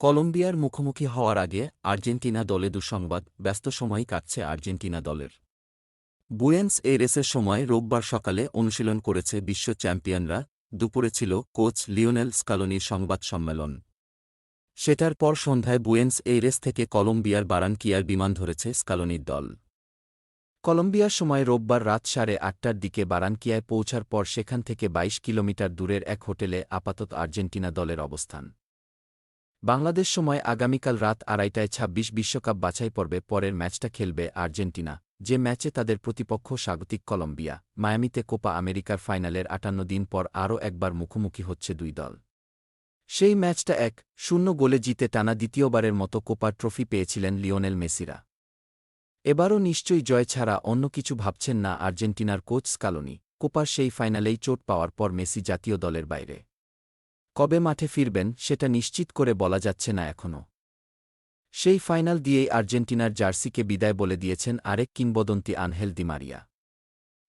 কলম্বিয়ার মুখোমুখি হওয়ার আগে আর্জেন্টিনা দলে দুঃসংবাদ, ব্যস্ত সময়ই কাটছে আর্জেন্টিনা দলের। বুয়েন্স এইরেসের সময় রোববার সকালে অনুশীলন করেছে বিশ্ব চ্যাম্পিয়নরা, দুপুরে ছিল কোচ লিওনেল স্কালোনির সংবাদ সম্মেলন। সেটার পর সন্ধ্যায় বুয়েন্স এইরেস থেকে কলম্বিয়ার বারানকিয়ার বিমান ধরেছে স্কালোনির দল। কলম্বিয়ার সময় রোববার রাত 8:30টার দিকে বারানকিয়ায় পৌঁছার পর সেখান থেকে ২২ কিলোমিটার দূরের এক হোটেলে আপাতত আর্জেন্টিনা দলের অবস্থান। বাংলাদেশ সময় আগামীকাল রাত ২:৩০টায় ২৬ বিশ্বকাপ বাছাই পর্বে পরের ম্যাচটা খেলবে আর্জেন্টিনা, যে ম্যাচে তাদের প্রতিপক্ষ স্বাগতিক কলম্বিয়া। মায়ামিতে কোপা আমেরিকার ফাইনালের ৫৮ দিন পর আরও একবার মুখোমুখি হচ্ছে দুই দল। সেই ম্যাচটা ১-০ গোলে জিতে টানা দ্বিতীয়বারের মতো কোপার ট্রফি পেয়েছিলেন লিওনেল মেসিরা। এবারও নিশ্চয়ই জয় ছাড়া অন্য কিছু ভাবছেন না আর্জেন্টিনার কোচ স্কালোনি। কোপার সেই ফাইনালেই চোট পাওয়ার পর মেসি জাতীয় দলের বাইরে। কবে মাঠে ফিরবেন সেটা নিশ্চিত করে বলা যাচ্ছে না এখনও। সেই ফাইনাল দিয়েই আর্জেন্টিনার জার্সিকে বিদায় বলে দিয়েছেন আরেক কিংবদন্তি আনহেল দি মারিয়া।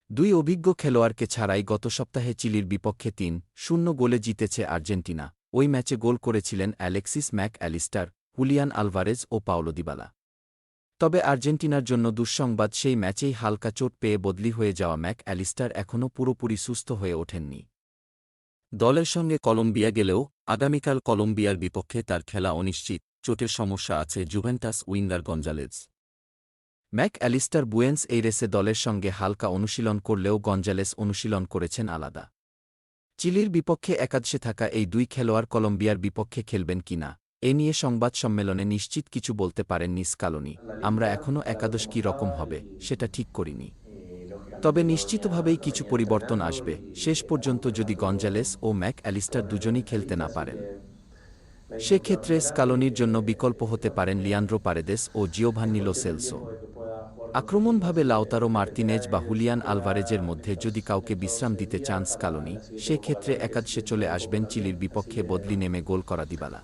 দুই অভিজ্ঞ খেলোয়াড়কে ছাড়াই গত সপ্তাহে চিলির বিপক্ষে ৩-০ গোলে জিতেছে আর্জেন্টিনা। ওই ম্যাচে গোল করেছিলেন Alexis Mac Allister, Julian Alvarez ও পাওলো দিবালা। তবে আর্জেন্টিনার জন্য দুঃসংবাদ, সেই ম্যাচেই হালকা চোট পেয়ে বদলি হয়ে যাওয়া ম্যাক অ্যালিস্টার এখনও পুরোপুরি সুস্থ হয়ে ওঠেননি। দলের সঙ্গে কলম্বিয়া গেলেও আগামীকাল কলম্বিয়ার বিপক্ষে তার খেলা অনিশ্চিত। চোটের সমস্যা আছে Juventus winger Gonzalez. Mac Allister Buenos এইরেসে দলের সঙ্গে হালকা অনুশীলন করলেও গঞ্জালেস অনুশীলন করেছেন আলাদা। চিলির বিপক্ষে একাদশে থাকা এই দুই খেলোয়াড় কলম্বিয়ার বিপক্ষে খেলবেন কিনা এ নিয়ে সংবাদ সম্মেলনে নিশ্চিত কিছু বলতে পারেননি স্কালোনি। আমরা এখনও একাদশ কী রকম হবে সেটা ঠিক করিনি, তবে নিশ্চিতভাবেই কিছু পরিবর্তন আসবে। শেষ পর্যন্ত যদি গঞ্জালেস ও ম্যাক অ্যালিস্টার দুজনই খেলতে না পারেন, সেক্ষেত্রে স্কালোনির জন্য বিকল্প হতে পারেন লিয়ান্দ্রো পারেদেস ও জিওভান্নি লো সেলসো। আক্রমণভাবে লাউতারো মার্তিনেজ বা হুলিয়ান আলভারেজের মধ্যে যদি কাউকে বিশ্রাম দিতে চান স্কালোনি, সেক্ষেত্রে একাদশে চলে আসবেন চিলির বিপক্ষে বদলি নেমে গোল করা দিবালা।